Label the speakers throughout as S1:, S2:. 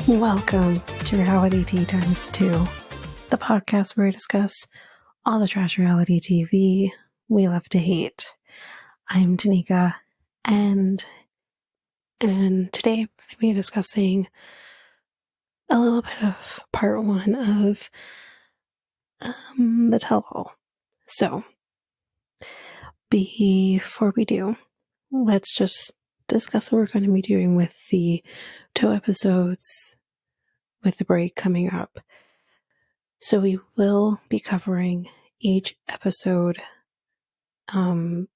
S1: Welcome to Reality Tea Times 2, the podcast where we discuss all the trash reality TV we love to hate. I'm Danica, and today I'm going to be discussing a little bit of part one of the tell-all. So, before we do, let's just discuss what we're going to be doing with the 2 episodes with the break coming up. So we will be covering each episode in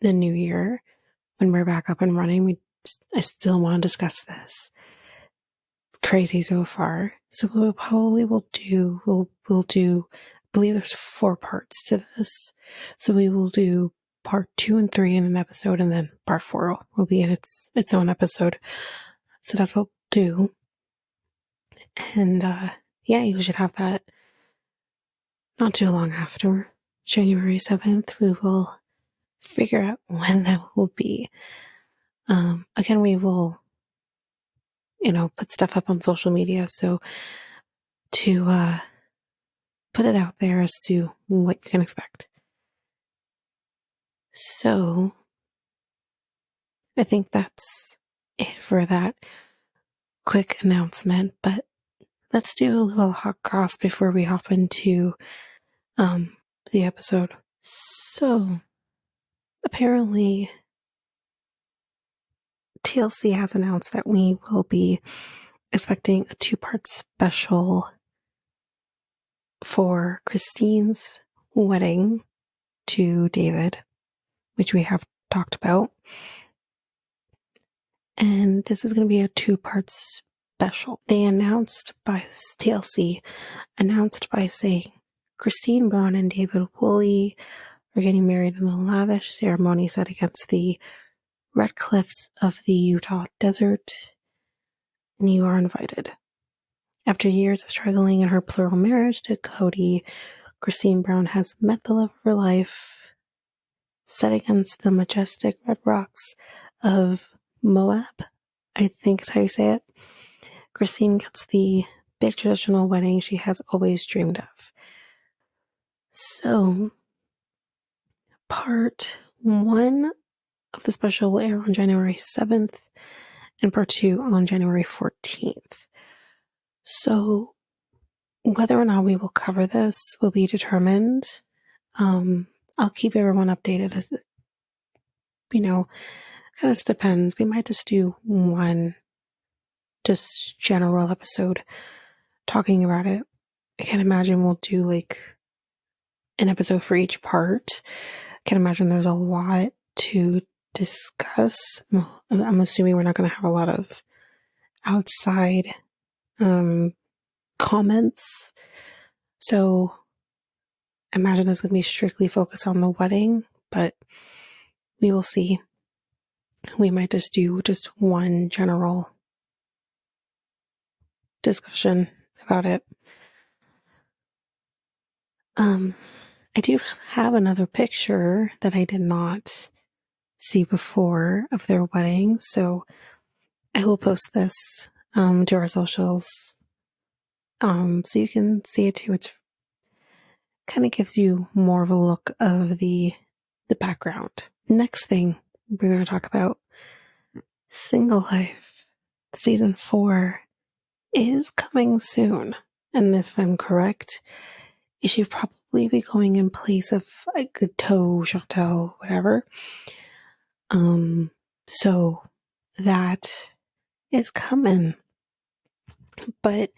S1: the new year when we're back up and running. I still want to discuss this. Crazy so far. So we'll do, I believe there's 4 parts to this. So we will do part 2 and 3 in an episode, and then part 4 will be in its own episode. So that's what we'll do. And yeah, you should have that not too long after January 7th. We will figure out when that will be. Again, we will, put stuff up on social media, so to put it out there as to what you can expect. So I think that's it for that quick announcement, but let's do a little hot goss before we hop into the episode. So apparently TLC has announced that we will be expecting a 2-part special for Christine's wedding to David, which we have talked about. And this is going to be a 2-part special. They TLC announced by saying Christine Brown and David Woolley are getting married in a lavish ceremony set against the red cliffs of the Utah desert, and you are invited. After years of struggling in her plural marriage to Cody, Christine Brown has met the love of her life set against the majestic red rocks of Moab, I think is how you say it. Christine gets the big traditional wedding she has always dreamed of. So, part 1 of the special will air on January 7th and part 2 on January 14th. So, whether or not we will cover this will be determined. I'll keep everyone updated as, kind of depends. We might just do one just general episode talking about it. I can't imagine we'll do like an episode for each part. I can't imagine there's a lot to discuss. I'm assuming we're not going to have a lot of outside comments. So I imagine it's going to be strictly focused on the wedding, but we will see. We might just do just one general discussion about it. I do have another picture that I did not see before of their wedding, so I will post this to our socials so you can see it too. It's kind of gives you more of a look of the background. Next thing we're going to talk about, Single Life season 4 is coming soon, and if I'm correct, it should probably be going in place of like Gateau, Chateau, whatever. So that is coming. But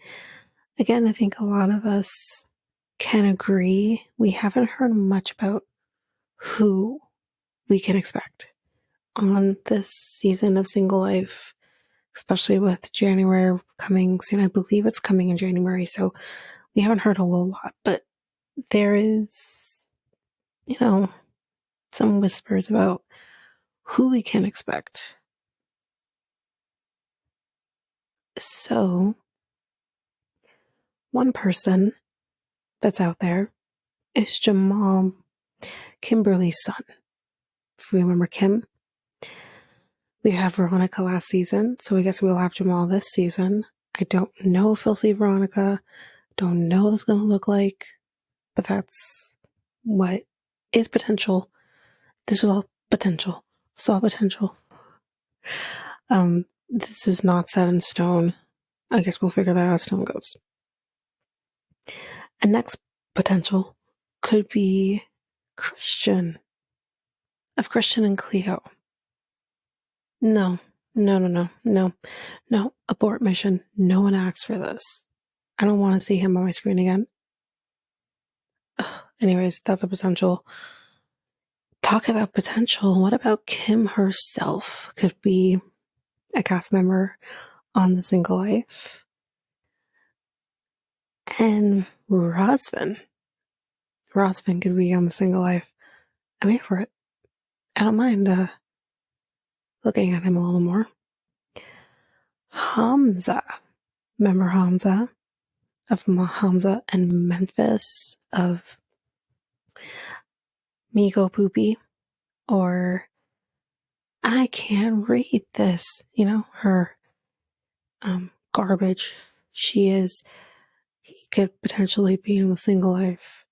S1: again, I think a lot of us can agree we haven't heard much about who we can expect on this season of Single Life, especially with January coming soon. I believe it's coming in January, so we haven't heard a whole lot, but there is, some whispers about who we can expect. So, one person that's out there is Jamal, Kimberly's son. If you remember Kim. We had Veronica last season, so I guess we'll have Jamal this season. I don't know if we'll see Veronica. Don't know what it's going to look like, but that's what is potential. This is all potential. It's all potential. This is not set in stone. I guess we'll figure that out as time goes. And next potential could be Christian. Of Christian and Cleo. No. Abort mission. No one asked for this. I don't want to see him on my screen again. Ugh. Anyways, that's a potential. Talk about potential. What about Kim herself? Could be a cast member on The Single Life. And Rosvin. Rosvin could be on The Single Life. I'm here for it. I don't mind looking at him a little more. Hamza. Remember Hamza? Of Hamza and Memphis, of Migo Poopy, or I can't read this, her garbage. He could potentially be in The Single Life.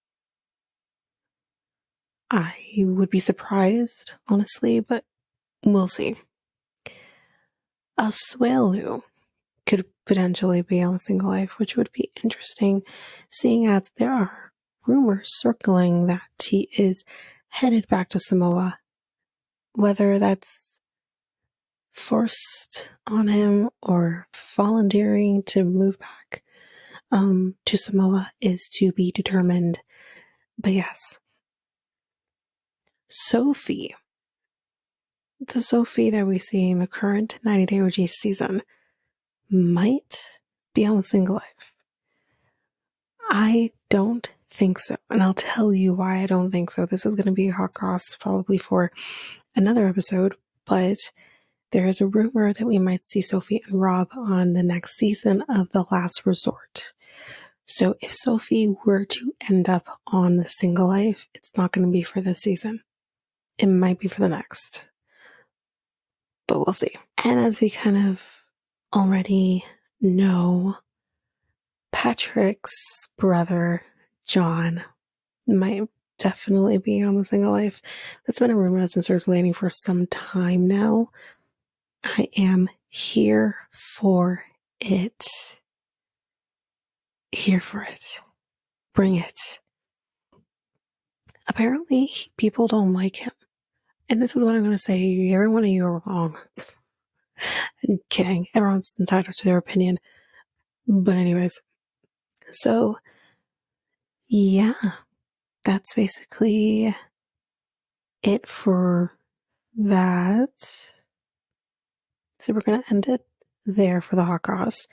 S1: I would be surprised, honestly, but we'll see. Asuelu could potentially be on The Single Life, which would be interesting, seeing as there are rumors circling that he is headed back to Samoa. Whether that's forced on him or volunteering to move back to Samoa is to be determined. But yes, Sophie, the Sophie that we see in the current 90 Day OG season, might be on The Single Life. I don't think so, and I'll tell you why I don't think so. This is going to be a hot cross probably for another episode, but there is a rumor that we might see Sophie and Rob on the next season of The Last Resort. So if Sophie were to end up on The Single Life, it's not going to be for this season. It might be for the next. But we'll see. And as we kind of already know, Patrick's brother, John, might definitely be on The Single Life. That's been a rumor that's been circulating for some time now. I am here for it. Here for it. Bring it. Apparently, people don't like him. And this is what I'm going to say. Every one of you are wrong. I'm kidding. Everyone's entitled to their opinion. But anyways. So, yeah. That's basically it for that. So we're going to end it there for the hot cross.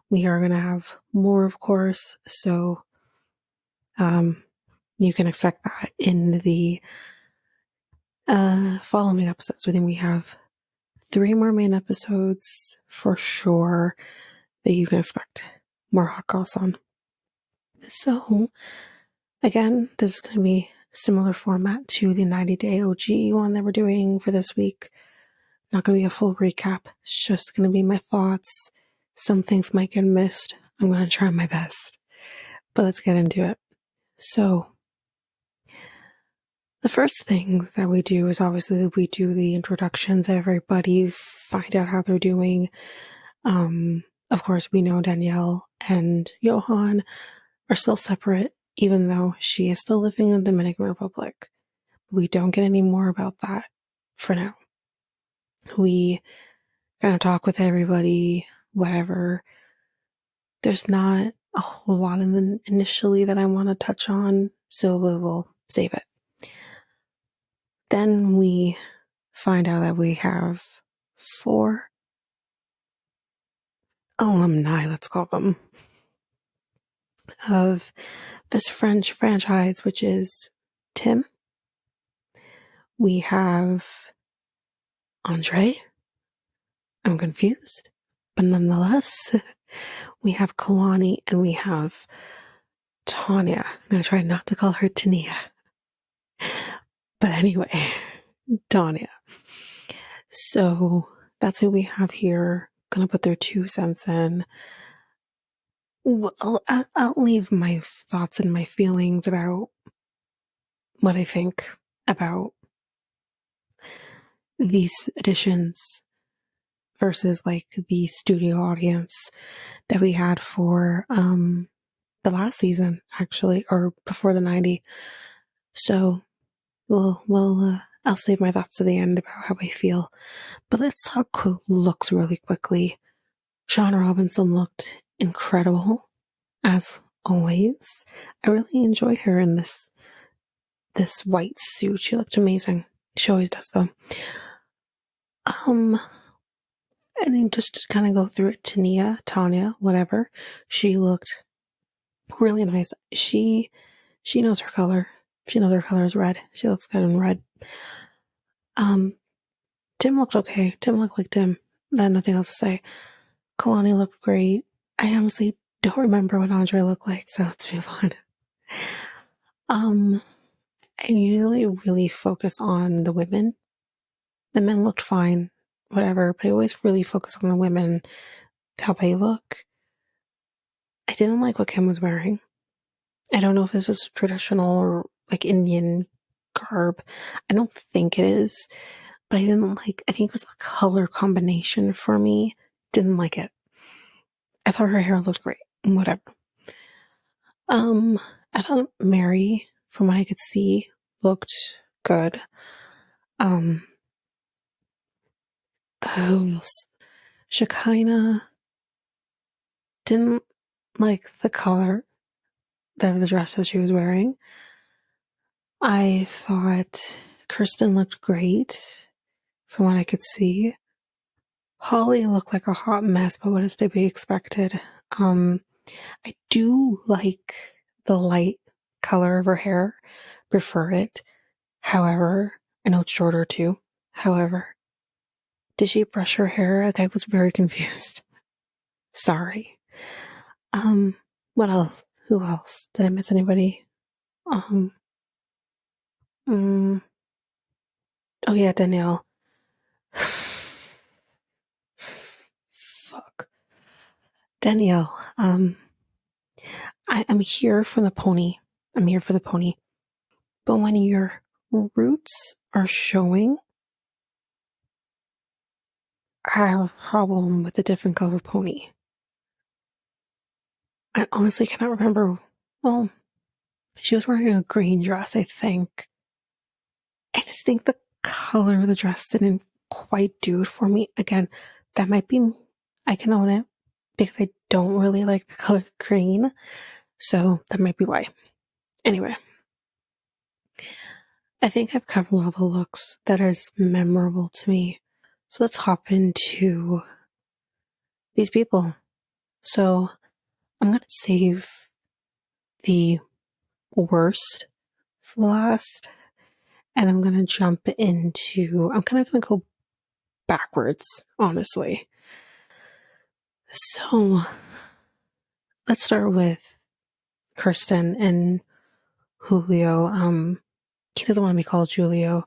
S1: We are going to have more, of course. So, you can expect that in the following episodes. I think we have 3 more main episodes for sure that you can expect more hot cross on. So, again, this is going to be a similar format to the 90 Day OG one that we're doing for this week. Not going to be a full recap. It's just going to be my thoughts. Some things might get missed. I'm going to try my best. But let's get into it. So, the first thing that we do is obviously we do the introductions of everybody, find out how they're doing. Of course, we know Danielle and Johan are still separate, even though she is still living in the Dominican Republic. We don't get any more about that for now. We kind of talk with everybody, whatever. There's not a whole lot in the initially that I want to touch on, so we will save it. Then we find out that we have 4 alumni, let's call them, of this French franchise, which is Tim. We have Andre. I'm confused, but nonetheless, we have Kalani and we have Tanya. I'm going to try not to call her Tania. But anyway, Tanya. So that's who we have here. Gonna put their 2 cents in. Well, I'll leave my thoughts and my feelings about what I think about these editions versus like the studio audience that we had for the last season, actually, or before the 90. So I'll save my thoughts to the end about how I feel. But let's talk looks really quickly. Shaun Robinson looked incredible, as always. I really enjoyed her in this white suit. She looked amazing. She always does, though. And then just to kind of go through it, Tanya, whatever. She looked really nice. She knows her color. She knows her color is red. She looks good in red. Tim looked okay. Tim looked like Tim. Then nothing else to say. Kalani looked great. I honestly don't remember what Andre looked like, so let's move on. I usually really focus on the women. The men looked fine, whatever, but I always really focus on the women, how they look. I didn't like what Kim was wearing. I don't know if this is traditional or like Indian garb. I don't think it is, but I think it was the color combination for me. Didn't like it. I thought her hair looked great. Whatever. I thought Mary, from what I could see, looked good. Who else? Shekinah didn't like the color of the dress that she was wearing. I thought Kirsten looked great from what I could see. Holly looked like a hot mess, but what is to be expected? I do like the light color of her hair, prefer it. However, I know it's shorter too. However, did she brush her hair? Like, I was very confused. Sorry. What else? Who else? Did I miss anybody? Um, mm, oh yeah, Danielle. Fuck. Danielle, I'm here for the pony. I'm here for the pony. But when your roots are showing, I have a problem with a different color pony. I honestly cannot remember. Well, she was wearing a green dress, I think. I just think the color of the dress didn't quite do it for me. Again, that might be, I can own it because I don't really like the color green. So that might be why. Anyway, I think I've covered all the looks that is memorable to me. So let's hop into these people. So I'm going to save the worst for last. And I'm going to jump into, I'm kind of going to go backwards, honestly. So let's start with Kirsten and Julio. He doesn't want to be called Julio.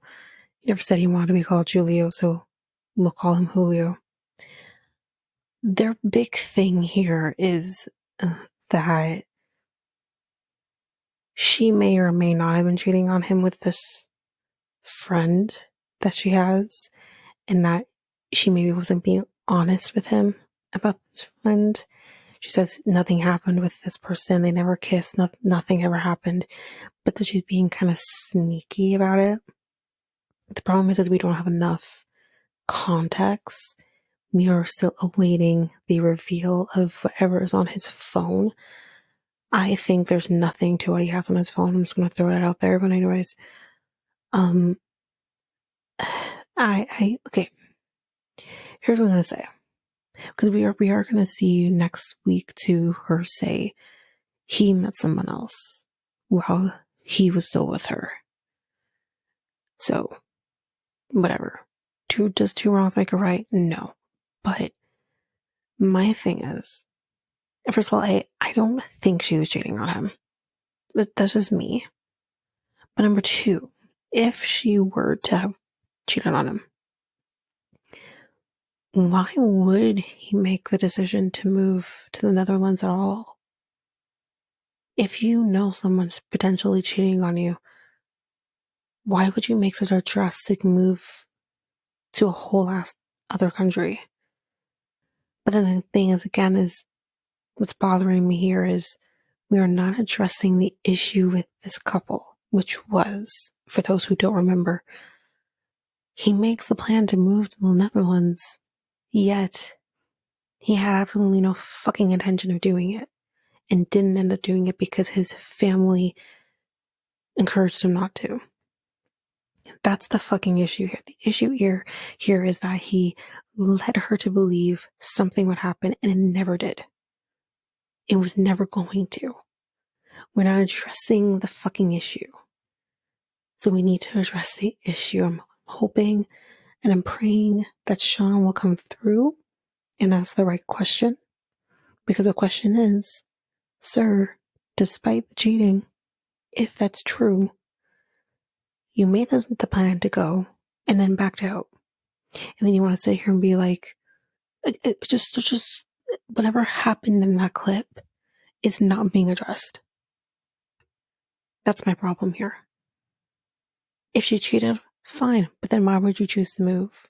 S1: He never said he wanted to be called Julio, so we'll call him Julio. Their big thing here is that she may or may not have been cheating on him with this friend that she has, and that she maybe wasn't being honest with him about this friend. She says nothing happened with this person. They never kissed. Nothing ever happened. But that she's being kind of sneaky about it. The problem is we don't have enough context. We are still awaiting the reveal of whatever is on his phone. I think there's nothing to what he has on his phone. I'm just going to throw it out there. But anyways, okay. Here's what I'm going to say. Because we are going to see next week to her say he met someone else while he was still with her. So, whatever. Does two wrongs make a right? No. But my thing is, first of all, I don't think she was cheating on him. That's just me. But number two, if she were to have cheated on him, why would he make the decision to move to the Netherlands at all? If you know someone's potentially cheating on you, why would you make such a drastic move to a whole ass other country? But then the thing is, again, is what's bothering me here is we are not addressing the issue with this couple, which was, for those who don't remember, he makes the plan to move to the Netherlands, yet he had absolutely no fucking intention of doing it and didn't end up doing it because his family encouraged him not to. That's the fucking issue here. The issue here is that he led her to believe something would happen and it never did. It was never going to. We're not addressing the fucking issue. So we need to address the issue. I'm hoping and I'm praying that Shaun will come through and ask the right question. Because the question is, sir, despite the cheating, if that's true, you made the plan to go and then backed out. And then you want to sit here and be like, just whatever happened in that clip is not being addressed. That's my problem here. If she cheated, fine, but then why would you choose to move?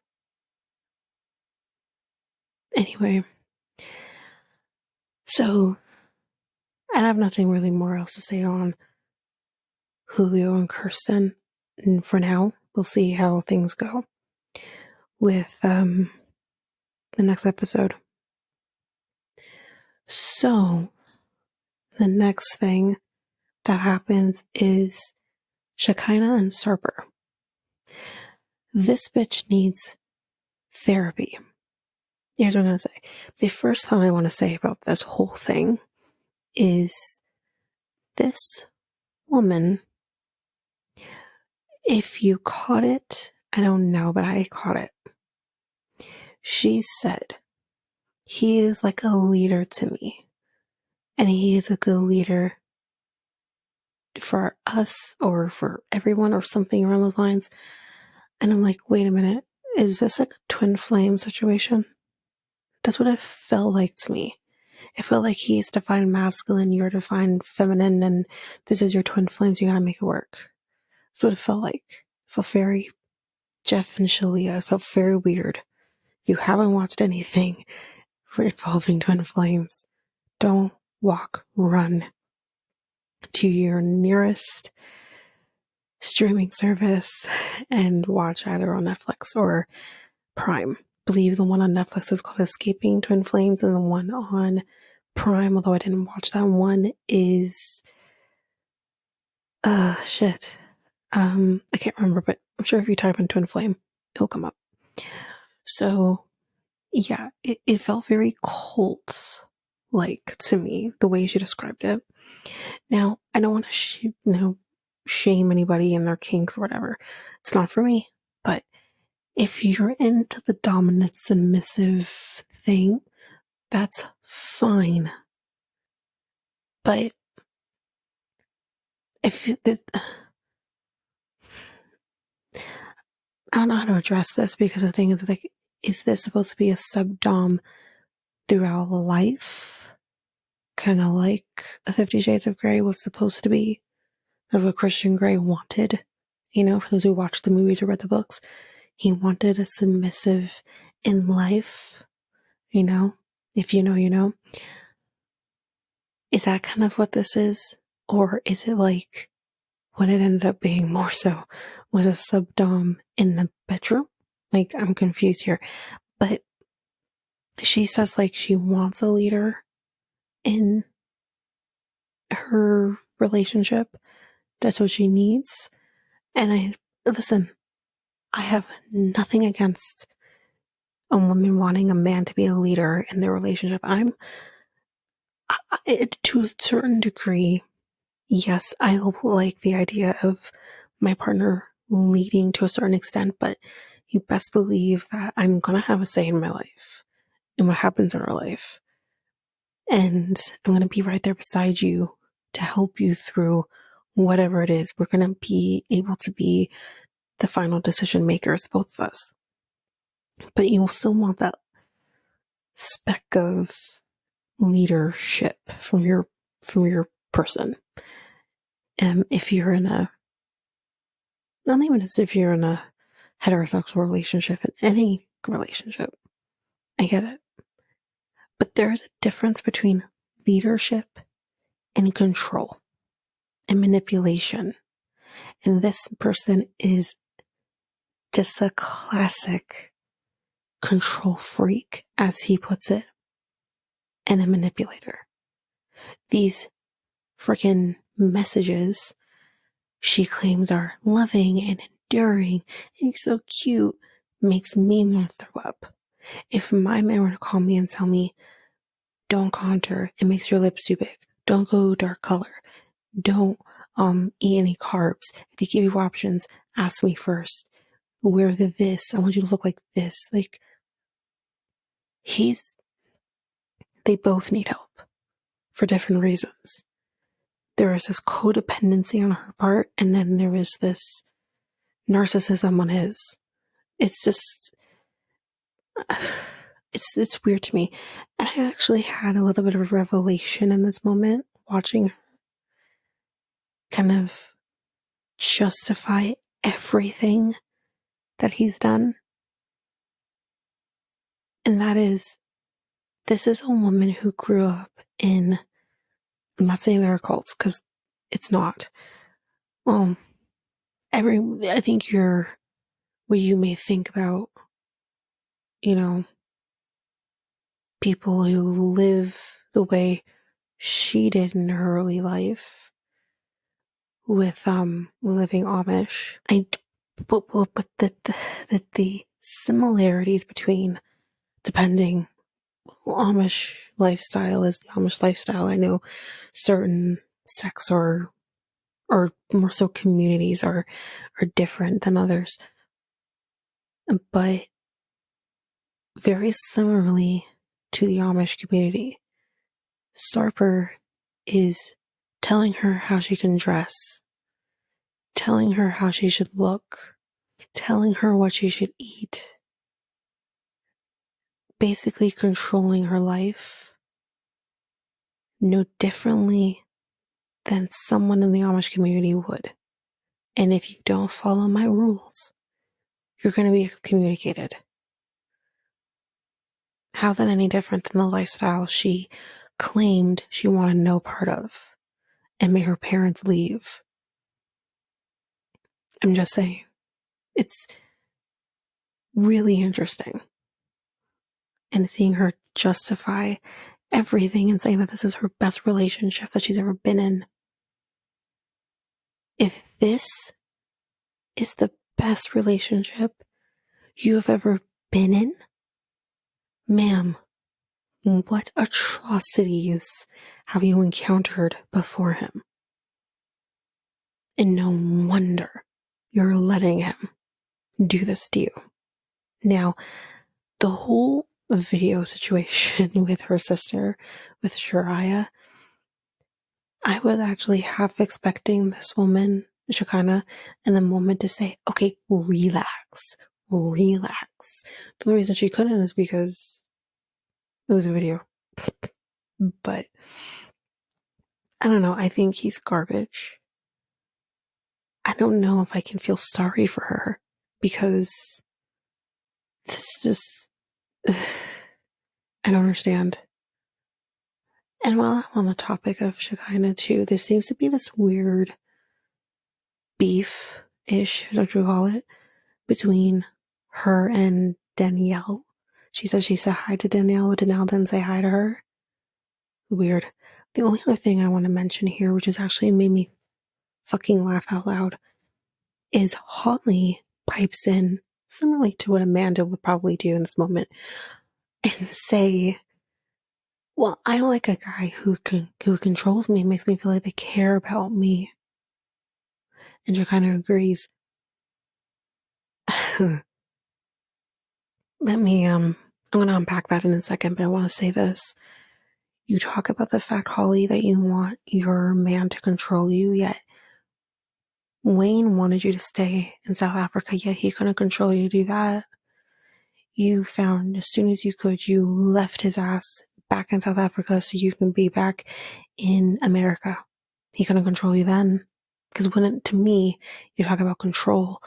S1: Anyway, so I have nothing really more else to say on Julio and Kirsten. And for now, we'll see how things go with the next episode. So the next thing that happens is Shekinah and Sarper. This bitch needs therapy. Here's what I'm going to say. The first thing I want to say about this whole thing is this woman, if you caught it, I don't know, but I caught it. She said, he is like a leader to me. And he is a good leader for us or for everyone or something around those lines. And I'm like, wait a minute. Is this like a twin flame situation? That's what it felt like to me. It felt like he's defined masculine, you're defined feminine, and this is your twin flames, you gotta make it work. That's what it felt like. It felt very Jeff and Shalia. It felt very weird. If you haven't watched anything involving twin flames, don't walk, run to your nearest streaming service and watch either on Netflix or Prime. I believe the one on Netflix is called Escaping Twin Flames, and the one on Prime, although I didn't watch that one, is shit. I can't remember, but I'm sure if you type in Twin Flame, it'll come up. So yeah, it felt very cult-like to me, the way she described it. Now, I don't want to shame anybody in their kinks or whatever. It's not for me. But if you're into the dominant, submissive thing, that's fine. But if I don't know how to address this, because the thing is, like, is this supposed to be a subdom throughout life? Kind of like a 50 Shades of Grey was supposed to be. That's what Christian Grey wanted. You know, for those who watched the movies or read the books, he wanted a submissive in life. You know, if you know, you know. Is that kind of what this is? Or is it like what it ended up being more so was a subdom in the bedroom? Like, I'm confused here. But she says, like, she wants a leader in her relationship. That's what she needs. And listen, I have nothing against a woman wanting a man to be a leader in their relationship. To a certain degree, yes, I like the idea of my partner leading to a certain extent, but you best believe that I'm going to have a say in my life and what happens in our life. And I'm going to be right there beside you to help you through whatever it is. We're going to be able to be the final decision makers, both of us. But you will still want that speck of leadership from your person. If you're in a, not even as if you're in a heterosexual relationship, in any relationship, I get it. But there's a difference between leadership and control and manipulation. And this person is just a classic control freak, as he puts it, and a manipulator. These freaking messages she claims are loving and enduring and so cute makes me want to throw up. If my man were to call me and tell me, don't contour, it makes your lips too big, don't go dark color, don't eat any carbs, if they give you options, ask me first, wear this, I want you to look like this. Like, they both need help for different reasons. There is this codependency on her part, and then there is this narcissism on his. It's just, it's weird to me. And I actually had a little bit of a revelation in this moment, watching her kind of justify everything that he's done. And that is, this is a woman who grew up in, I'm not saying there are cults, because it's not. I think what you may think about, people who live the way she did in her early life with living Amish. But the similarities between, depending, Amish lifestyle is the Amish lifestyle. I know certain sects or more so communities are different than others, but very similarly to the Amish community, Sarper is telling her how she can dress, telling her how she should look, telling her what she should eat, basically controlling her life no differently than someone in the Amish community would. And if you don't follow my rules, you're going to be excommunicated. How's that any different than the lifestyle she claimed she wanted no part of and made her parents leave? I'm just saying. It's really interesting. And seeing her justify everything and saying that this is her best relationship that she's ever been in. If this is the best relationship you have ever been in, ma'am, what atrocities have you encountered before him? And no wonder you're letting him do this to you. Now, the whole video situation with her sister, with Shariah, I was actually half expecting this woman, Shekinah, in the moment to say, okay, relax. The only reason she couldn't is because it was a video. But I don't know. I think he's garbage. I don't know if I can feel sorry for her because this just, I don't understand. And while I'm on the topic of Shekinah too, there seems to be this weird beef-ish, is what you call it, between her and Danielle. She said she said hi to Danielle, but Danielle didn't say hi to her. Weird. The only other thing I want to mention here, which has actually made me fucking laugh out loud, is Holly pipes in, similarly to what Amanda would probably do in this moment, and say, well, I like a guy who controls me, makes me feel like they care about me. And she kind of agrees. I'm going to unpack that in a second, but I want to say this. You talk about the fact, Holly, that you want your man to control you, yet Wayne wanted you to stay in South Africa, yet he couldn't control you to do that. you found as soon as you could, you left his ass back in South Africa so you can be back in America. He couldn't control you then. Because to me, you talk about control,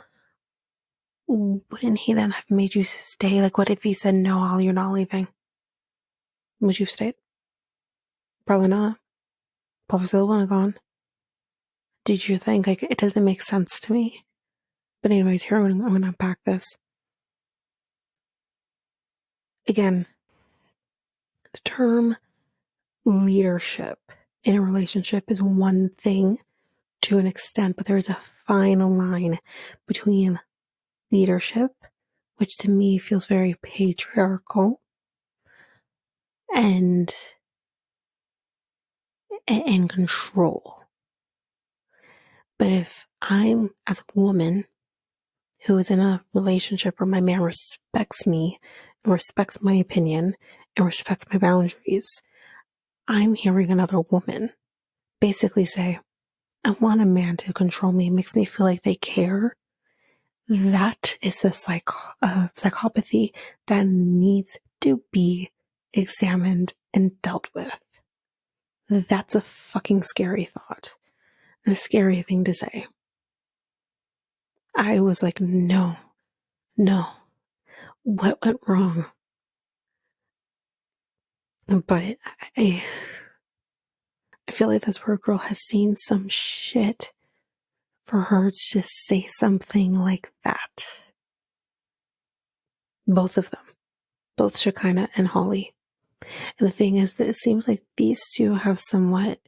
S1: wouldn't he then have made you stay? Like, what if he said, no, Ollie, you're not leaving? Would you have stayed? Probably not. Probably still wouldn't have gone. Did you think, like, it doesn't make sense to me? But anyways, here I'm going to unpack this. Again, the term leadership in a relationship is one thing to an extent, but there's a fine line between leadership, which to me feels very patriarchal, and control. But if I'm, as a woman who is in a relationship where my man respects me and respects my opinion and respects my boundaries, I'm hearing another woman basically say, I want a man to control me. It makes me feel like they care. That is a psychopathy that needs to be examined and dealt with. That's a fucking scary thought. And a scary thing to say. I was like, no. What went wrong? But I feel like this poor girl has seen some shit for her to say something like that. Both of them. Both Shekinah and Holly. And the thing is that it seems like these two have somewhat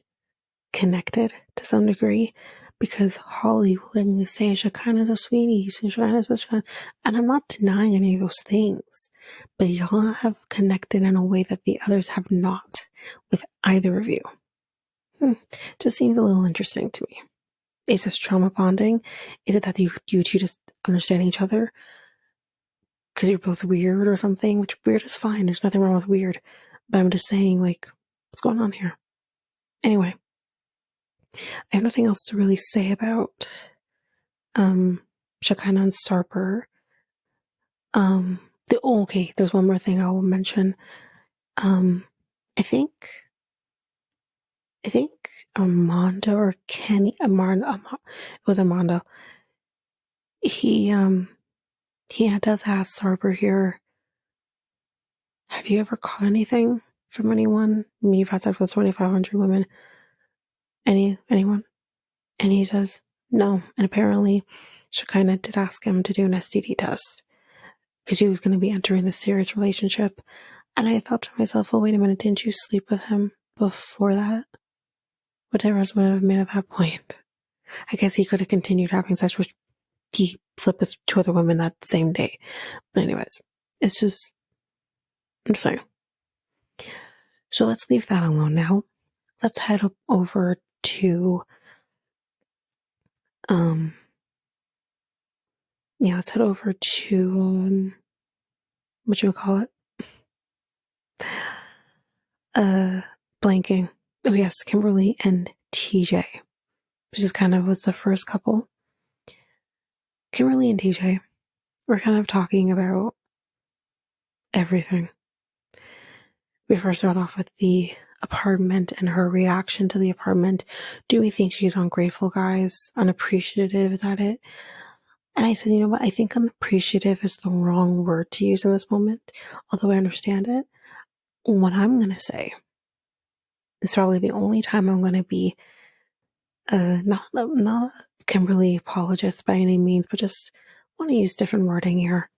S1: connected to some degree, because Holly will literally say Shekinah's a sweetie, Shekinah's a Shekinah, and I'm not denying any of those things, but y'all have connected in a way that the others have not with either of you. Just seems a little interesting to me. Is this trauma bonding? Is it that you two just understand each other because you're both weird or something? Which weird is fine. There's nothing wrong with weird. But I'm just saying, like, what's going on here? Anyway, I have nothing else to really say about Shekinah and Sarper. Okay, there's one more thing I will mention. I think Armando or Kenny, it was Armando. He does ask Sarper here, have you ever caught anything from anyone? I mean, you've had sex with 2,500 women. Anyone? And he says, no. And apparently, Shekinah did ask him to do an STD test because she was going to be entering this serious relationship. And I thought to myself, well, wait a minute, didn't you sleep with him before that? What difference would it have made at that point? I guess he could have continued having sex with, he slept with 2 other women that same day. But anyways, I'm just saying. So let's leave that alone now. Let's head up over to, let's head over to, what you would call it? Blanking. Oh yes, Kimberly and TJ, which is kind of was the first couple. Kimberly and TJ were kind of talking about everything. We first started off with the apartment and her reaction to the apartment. Do we think she's ungrateful, guys? Unappreciative, is that it? And I said, you know what? I think unappreciative is the wrong word to use in this moment, although I understand it. What I'm going to say is probably the only time I'm going to be not a Kimberly apologist by any means, but just want to use different wording here.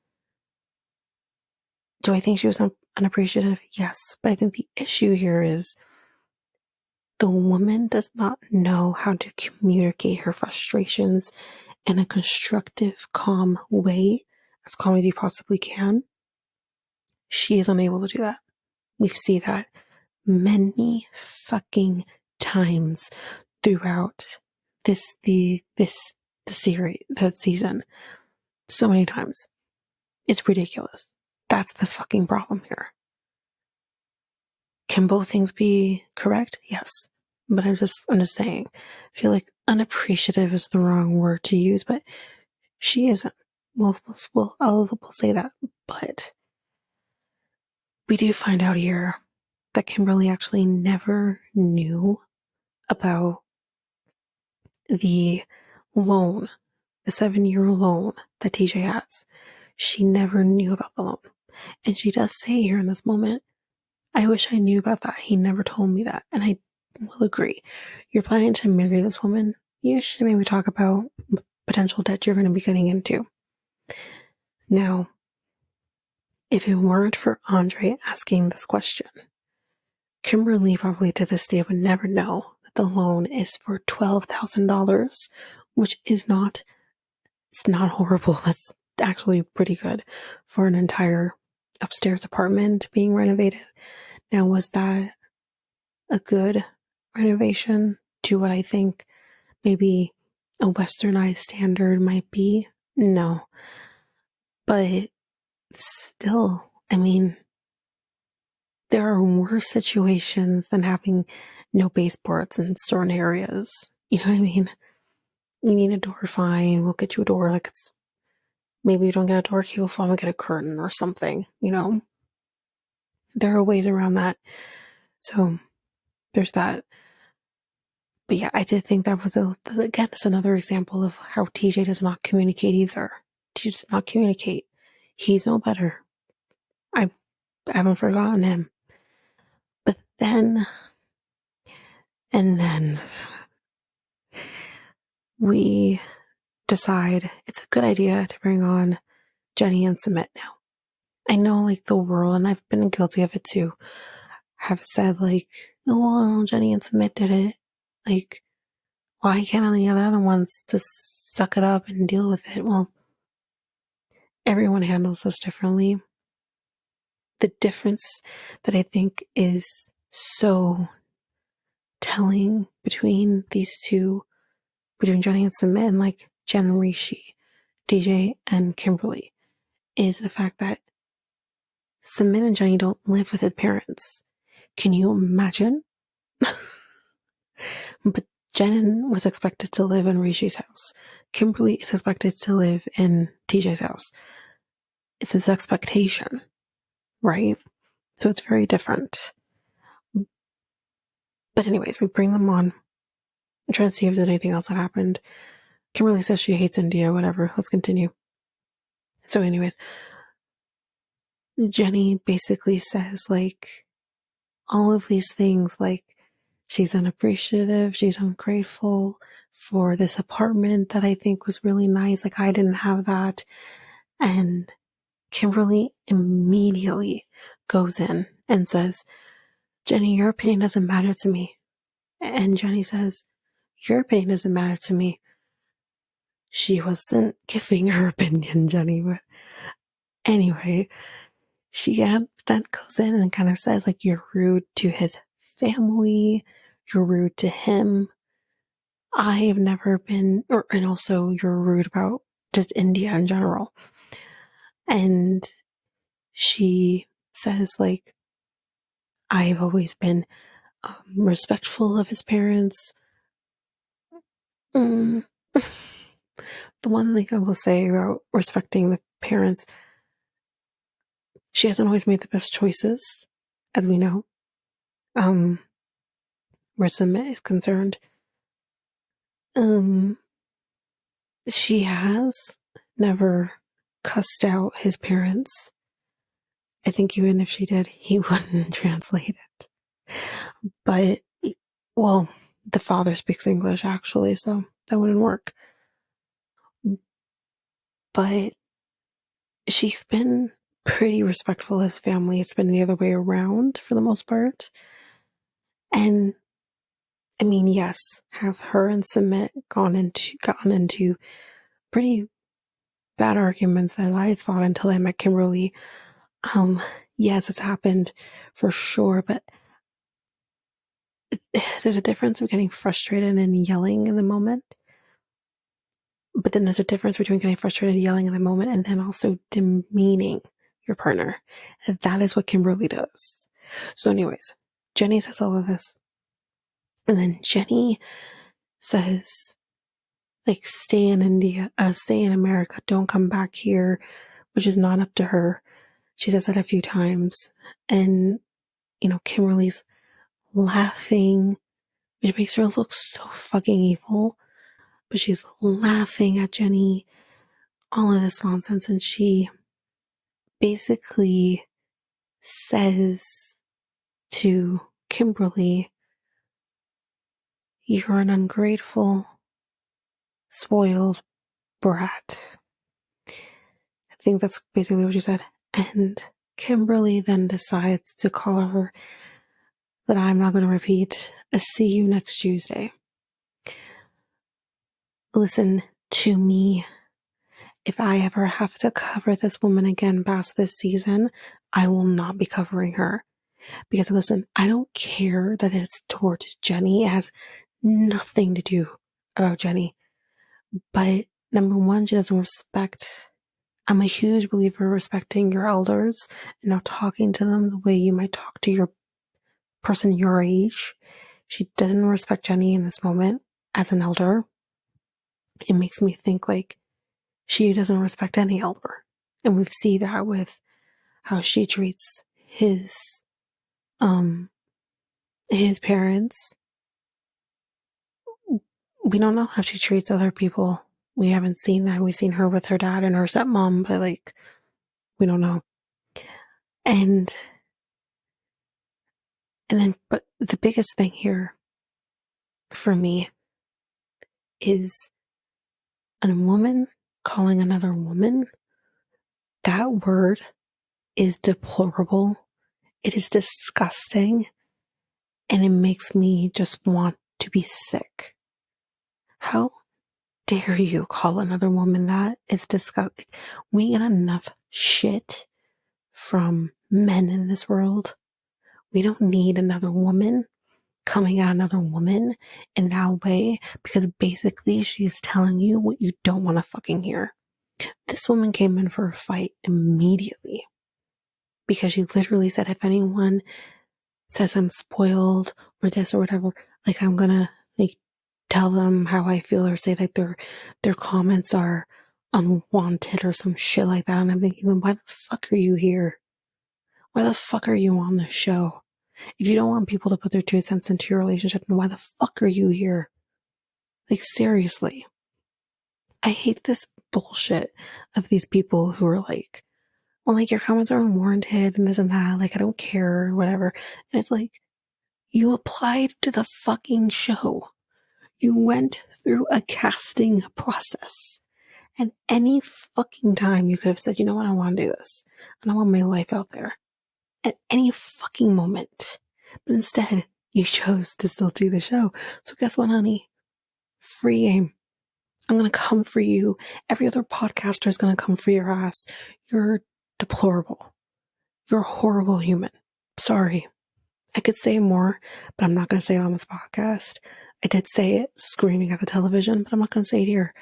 S1: Do I think she was unappreciative? Yes. But I think the issue here is the woman does not know how to communicate her frustrations in a constructive, calm way, as calm as you possibly can. She is unable to do that. We see that many fucking times throughout the series, the season. So many times. It's ridiculous. That's the fucking problem here. Can both things be correct? Yes. But I'm just saying, I feel like unappreciative is the wrong word to use, but she isn't. We'll say that. But we do find out here that Kimberly actually never knew about the loan, the 7-year loan that TJ has. She never knew about the loan. And she does say here in this moment, I wish I knew about that. He never told me that. And I will agree. You're planning to marry this woman. You should maybe talk about potential debt you're going to be getting into. Now, if it weren't for Andre asking this question, Kimberly probably to this day would never know that the loan is for $12,000, which is not, it's not horrible. That's actually pretty good for an entire upstairs apartment being renovated. Now, was that a good renovation to what I think maybe a westernized standard might be? No. But still, I mean, there are worse situations than having no baseboards in certain areas. You know what I mean? You need a door, fine. We'll get you a door. Like it's maybe you don't get a door cable, fine. We'll get a curtain or something. You know, there are ways around that. So there's that. But yeah, I did think that was again, it's another example of how TJ does not communicate either. TJ does not communicate. He's no better. I haven't forgotten him. But then, and then we decide it's a good idea to bring on Jenny and Submit now. I know like the world, and I've been guilty of it too, have said like, oh, well, Jenny and Submit did it. Like, why can't any of the other ones just suck it up and deal with it? Well, everyone handles this differently. The difference that I think is so telling between these two, between Jenny and Submit and like Jen and Rishi, DJ and Kimberly, is the fact that Submit and Jenny don't live with his parents. Can you imagine? But Jen was expected to live in Rishi's house. Kimberly is expected to live in TJ's house. It's his expectation, right? So it's very different. But anyways, we bring them on. I'm trying to see if there's anything else that happened. Kimberly says she hates India, whatever. Let's continue. So anyways, Jenny basically says like all of these things, like she's unappreciative, she's ungrateful for this apartment that I think was really nice. Like I didn't have that. And Kimberly immediately goes in and says, Jenny, your opinion doesn't matter to me. And Jenny says, your opinion doesn't matter to me. She wasn't giving her opinion, Jenny, but anyway, she then goes in and kind of says, like, you're rude to his family, you're rude to him. I have never been, and also you're rude about just India in general. And she says, like, I've always been respectful of his parents. Mm. The one thing I will say about respecting the parents, she hasn't always made the best choices, as we know, where Submit is concerned. She has never cussed out his parents. I think even if she did, he wouldn't translate it. But, well, the father speaks English actually, so that wouldn't work. But she's been pretty respectful of his family. It's been the other way around for the most part. And I mean, yes, have her and Submit gotten into pretty bad arguments that I thought until I met Kimberly. Yes, it's happened for sure, but there's a difference of getting frustrated and yelling in the moment. But then there's a difference between getting frustrated and yelling in the moment and then also demeaning your partner. And that is what Kimberly does. So anyways, Jenny says all of this. And then Jenny says, like, stay in America, don't come back here, which is not up to her. She says that a few times. And, Kimberly's laughing, which makes her look so fucking evil. But she's laughing at Jenny, all of this nonsense. And she basically says to Kimberly, "You're an ungrateful, spoiled brat." I think that's basically what she said. And Kimberly then decides to call her that I'm not going to repeat a "see you next Tuesday." Listen to me. If I ever have to cover this woman again past this season, I will not be covering her. Because listen, I don't care that it's towards Jenny. It has nothing to do about Jenny. But number one, she doesn't respect. I'm a huge believer in respecting your elders and not talking to them the way you might talk to your person your age. She doesn't respect Jenny in this moment as an elder. It makes me think like she doesn't respect any elder. And we see that with how she treats his parents. We don't know how she treats other people. We haven't seen that. We've seen her with her dad and her stepmom, but like, we don't know. And then, but the biggest thing here for me is a woman calling another woman. That word is deplorable. It is disgusting. And it makes me just want to be sick. How dare you call another woman that? It's disgusting. We get enough shit from men in this world. We don't need another woman coming at another woman in that way, because basically she's telling you what you don't want to fucking hear. This woman came in for a fight immediately because she literally said, if anyone says I'm spoiled or this or whatever, like, I'm gonna like tell them how I feel, or say that their comments are unwanted or some shit like that. And I'm thinking, then why the fuck are you here? Why the fuck are you on the show? If you don't want people to put their 2 cents into your relationship, then why the fuck are you here? Like, seriously. I hate this bullshit of these people who are like, well, like, your comments are unwarranted and this and that. Like, I don't care or whatever. And it's like, you applied to the fucking show. You went through a casting process. And any fucking time you could have said, you know what, I want to do this. And I want my life out there. At any fucking moment. But instead, you chose to still do the show. So guess what, honey? Free game. I'm going to come for you. Every other podcaster is going to come for your ass. You're deplorable. You're a horrible human. Sorry. I could say more, but I'm not going to say it on this podcast. I did say it screaming at the television, but I'm not going to say it here.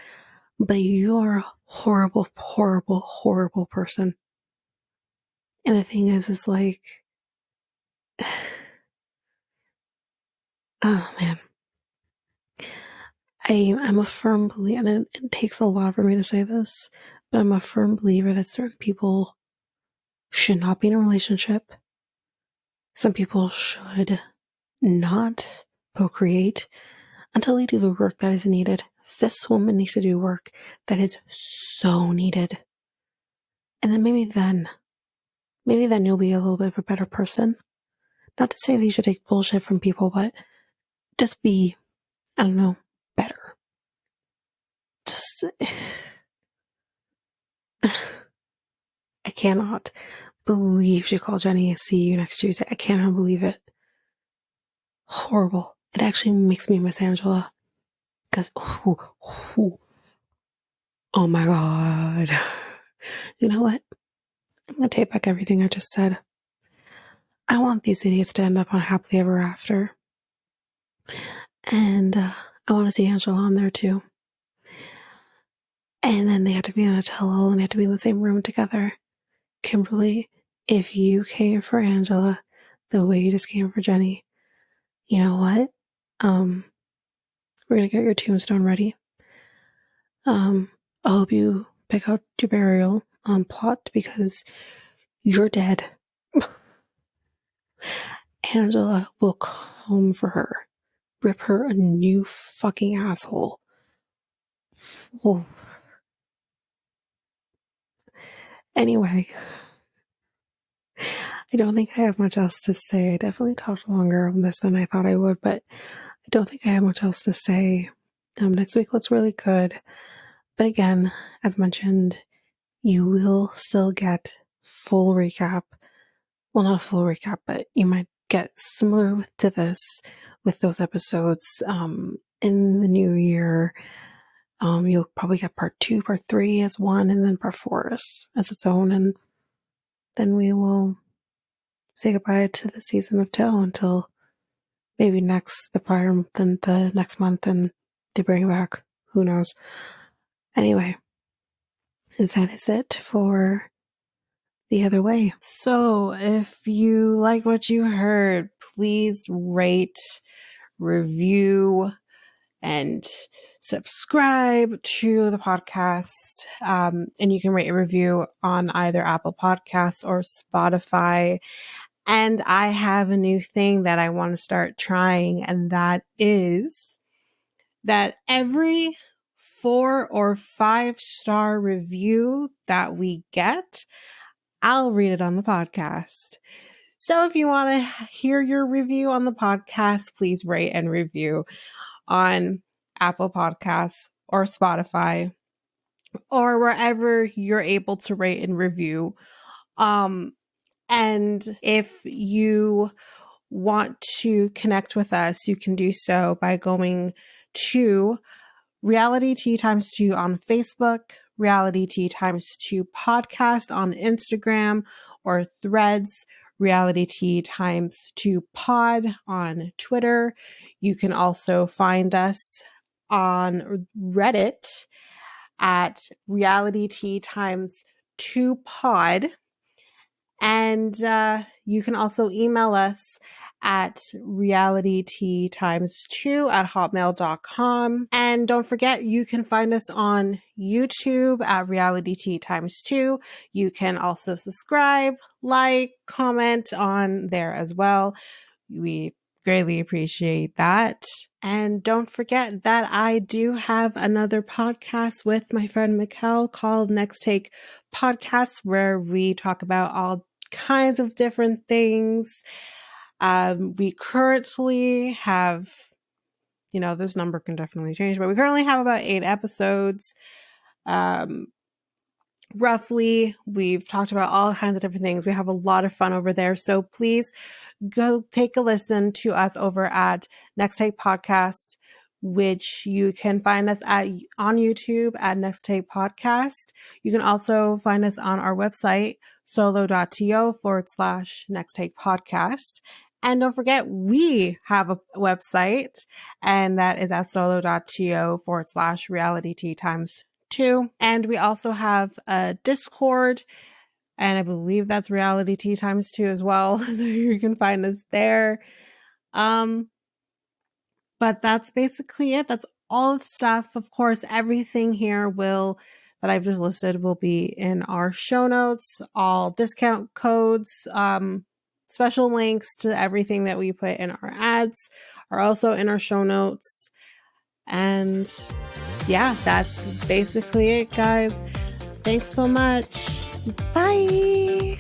S1: But you are a horrible, horrible, horrible person. And the thing is like, oh man. I'm a firm believer, and it takes a lot for me to say this, but I'm a firm believer that certain people should not be in a relationship. Some people should not procreate until they do the work that is needed. This woman needs to do work that is so needed. And then maybe then you'll be a little bit of a better person. Not to say that you should take bullshit from people, but just be, I don't know, better. Just, I cannot believe she called Jenny, "see you next Tuesday." I cannot believe it. Horrible. It actually makes me miss Angela. Because, oh my God. You know what? I'm going to take back everything I just said. I want these idiots to end up on Happily Ever After. And I want to see Angela on there too. And then they have to be on a tell-all and they have to be in the same room together. Kimberly, if you came for Angela the way you just came for Jenny, you know what? We're going to get your tombstone ready. I hope you pick out your burial plot, because you're dead. Angela will come for her, rip her a new fucking asshole. Oh. Anyway, I don't think I have much else to say. I definitely talked longer on this than I thought I would, but I don't think I have much else to say. Next week looks really good. But again, as mentioned, you will still get full recap. Well, not a full recap, but you might get similar to this with those episodes in the new year. You'll probably get part 2, part 3 as one, and then part 4 as its own. And then we will say goodbye to the season of Till until maybe the next month, and they bring it back. Who knows? Anyway, that is it for The Other Way. So if you like what you heard, please rate, review, and subscribe to the podcast. And you can rate a review on either Apple Podcasts or Spotify. And I have a new thing that I want to start trying, and that is that every 4 or 5-star review that we get, I'll read it on the podcast. So if you want to hear your review on the podcast, please rate and review on Apple Podcasts or Spotify or wherever you're able to rate and review. And if you want to connect with us, you can do so by going to Reality Tea Times 2 on Facebook, Reality Tea Times 2 podcast on Instagram or Threads, Reality Tea Times 2 pod on Twitter. You can also find us on Reddit at Reality Tea Times 2 pod. And you can also email us at realityteatimes2@hotmail.com. And don't forget, you can find us on YouTube at Reality Tea Times 2. You can also subscribe, like, comment on there as well. We greatly appreciate that. And don't forget that I do have another podcast with my friend Mikkel called Next Take Podcast, where we talk about all kinds of different things. We currently have, this number can definitely change, but we currently have about 8 episodes. Roughly, we've talked about all kinds of different things. We have a lot of fun over there. So please go take a listen to us over at Next Take Podcast, which you can find us on YouTube at Next Take Podcast. You can also find us on our website, solo.to/Next Take Podcast. And don't forget, we have a website, and that is at solo.to/Reality Tea Times 2. And we also have a Discord, and I believe that's Reality Tea Times 2 as well. So you can find us there. But that's basically it. That's all the stuff. Of course, everything here that I've just listed will be in our show notes. All discount codes, special links to everything that we put in our ads are also in our show notes. And yeah, that's basically it, guys. Thanks so much. Bye.